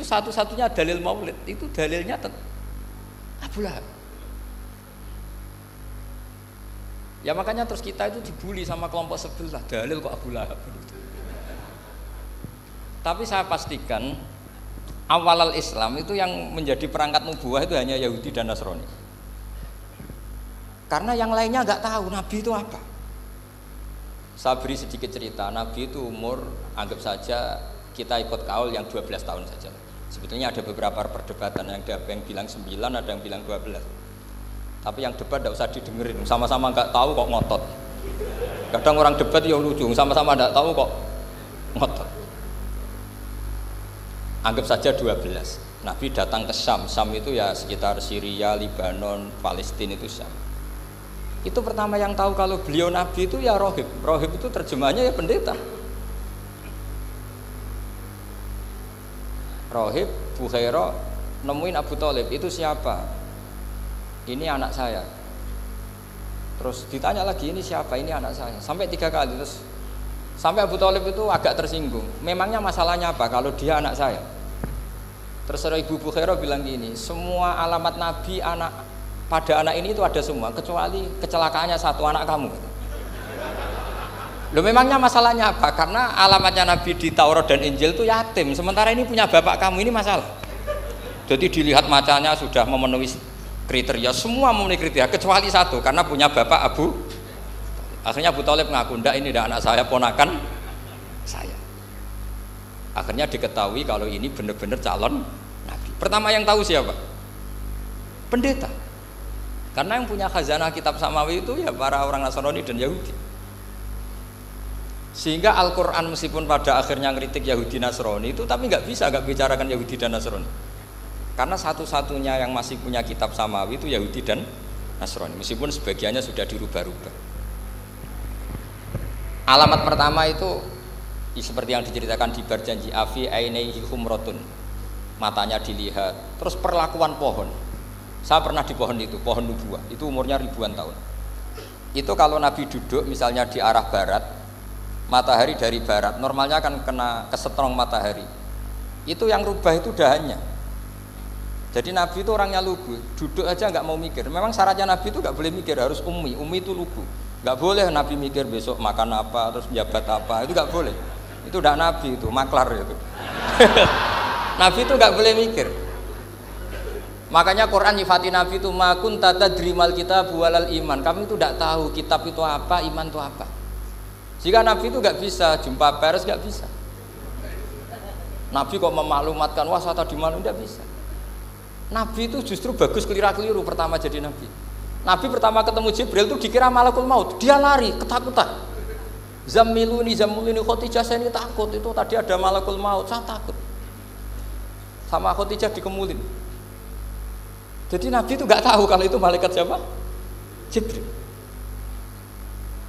satu-satunya dalil maulid, itu dalilnya Abu Lahab. Ya makanya terus kita itu dibully sama kelompok sebelah, dalil kok Abu Lahab. Tapi saya pastikan awal Islam itu yang menjadi perangkat nubuwah itu hanya Yahudi dan Nasrani. Karena yang lainnya nggak tahu Nabi itu apa. Saya beri sedikit cerita, Nabi itu umur anggap saja kita ikut kaul yang 12 tahun saja. Sebetulnya ada beberapa perdebatan, ada yang bilang 9, ada yang bilang 12. Tapi yang debat tidak usah didengerin, sama-sama nggak tahu kok ngotot. Kadang orang debat ya lucu, sama-sama nggak tahu kok ngotot. Anggap saja 12. Nabi datang ke Syam, Syam itu ya sekitar Syria, Lebanon, Palestina itu Syam. Itu pertama yang tahu kalau beliau Nabi itu ya rohib. Rohib itu terjemahnya ya pendeta. Rohib, Bukhaira nemuin Abu Thalib, itu siapa? Ini anak saya. Terus ditanya lagi, ini siapa? Ini anak saya. Sampai 3 kali. Terus sampai Abu Thalib itu agak tersinggung. Memangnya masalahnya apa kalau dia anak saya? Terus Ibu Bukhaira bilang gini, semua alamat Nabi pada anak ini itu ada semua, kecuali kecelakaannya satu, anak kamu. Loh, memangnya masalahnya apa? Karena alamatnya Nabi di Taurat dan Injil itu yatim, sementara ini punya bapak kamu, ini masalah. Jadi dilihat macanya sudah memenuhi kriteria, semua memenuhi kriteria kecuali satu, karena punya bapak Abu. Akhirnya Abu Thalib ngaku, ndak, ini ndak anak saya, ponakan saya. Akhirnya diketahui kalau ini benar-benar calon Nabi. Pertama yang tahu siapa? Pendeta. Karena yang punya khazanah kitab samawi itu ya para orang Nasrani dan Yahudi. Sehingga Al-Quran meskipun pada akhirnya ngeritik Yahudi Nasrani itu, tapi nggak bicarakan Yahudi dan Nasrani. Karena satu-satunya yang masih punya kitab samawi itu Yahudi dan Nasrani, meskipun sebagiannya sudah dirubah-rubah. Alamat pertama itu seperti yang diceritakan di Barjanji, afi ainaihi humrotun, matanya dilihat. Terus perlakuan pohon, saya pernah di pohon itu, pohon nubuah, itu umurnya ribuan tahun. Itu kalau Nabi duduk misalnya di arah barat, matahari dari barat, normalnya akan kena kesetrong matahari. Itu yang rubah itu dahannya. Jadi Nabi itu orangnya lugu, duduk aja nggak mau mikir. Memang syaratnya Nabi itu nggak boleh mikir, harus ummi itu lugu. Nggak boleh Nabi mikir besok makan apa, terus jabat apa, itu nggak boleh. Itu udah Nabi, itu maklar itu. Nabi itu nggak boleh mikir. Makanya Quran nyifati Nabi itu makun tata drimal kitab walal iman. Kami itu tidak tahu kitab itu apa, iman itu apa. Jika Nabi itu nggak bisa jumpa pers, nggak bisa. Nabi kok memaklumatkan wah saya tadi malam, nggak bisa. Nabi itu justru bagus kelira-keliru pertama jadi Nabi. Nabi pertama ketemu Jibril itu dikira malakul maut, dia lari ketakutan. Zamiluni Khotijah, saya ini takut, itu tadi ada malakul maut, saya takut. Sama Khotijah dikemulin. Jadi Nabi itu nggak tahu kalau itu malaikat siapa? Jibril.